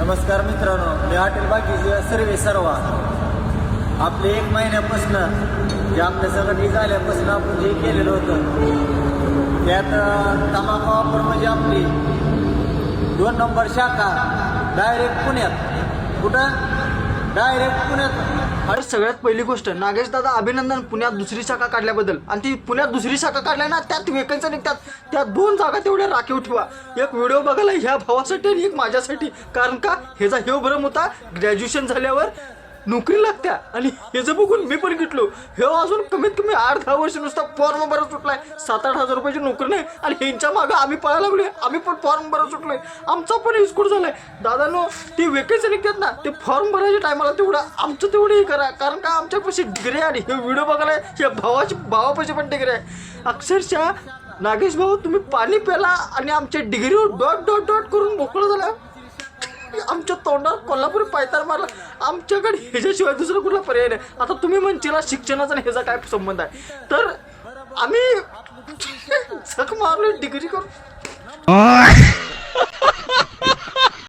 नमस्कार मित्रांनो, मी हॉटेल बाकीचे सर्वे सर्वा आपले 1 महिन्यापासून जे आपल्या सगळं झाल्यापासून आपण जे केलेलं होतं त्यात तंबाखू वापर म्हणजे आपली 2 नंबर शाखा डायरेक्ट पुण्यात. कुठं? डायरेक्ट पुण्यात. अरे सगळ्यात पहिली गोष्ट नागेश दादा अभिनंदन, पुण्यात दुसरी शाखा काढल्याबद्दल. आणि ती पुण्यात दुसरी शाखा काढल्या ना, त्यात वेकन्सी निघतात, त्या 2 जागा तेवढ्या राखीव ठेवा. एक व्हिडिओ बघायला ह्या भावासाठी आणि एक माझ्यासाठी. कारण का ह्याचा हे भ्रम होता ग्रॅज्युएशन झाल्यावर नोकरी लागत्या, आणि ह्याचं बघून मी पण घेतलो. हे अजून कमीत कमी 8-10 वर्ष नुसता फॉर्म भरत सुटलाय. 7-8 हजार रुपयाची नोकरी नाही, आणि ह्यांच्या मागं आम्ही पळायला लागलोय. आम्ही पण फॉर्म भरत सुटलोय. आमचा पण इस्कूट झालाय. दादानो, ती वेकेन्सी निघतात ना, ते फॉर्म भरायच्या टायमाला तेवढं आमचं तेवढंही करा. कारण का आमच्यापाशी डिग्री आहे, आणि हे व्हिडिओ बघायला या भावापाशी पण डिग्री आहे. अक्षरशः नागेश भाऊ, तुम्ही पाणी प्याला आणि आमच्या डिग्रीवर डॉट डॉट डॉट करून मोकळं झाला. आमच्या तोंडावर कोल्हापुरी पायतार मारला. आमच्याकडे ह्याच्याशिवाय दुसरा कुठला पर्याय नाही. आता तुम्ही म्हणशीला शिक्षणाचा आणि ह्याचा काय संबंध आहे, तर आम्ही झक मारलो डिग्री करून.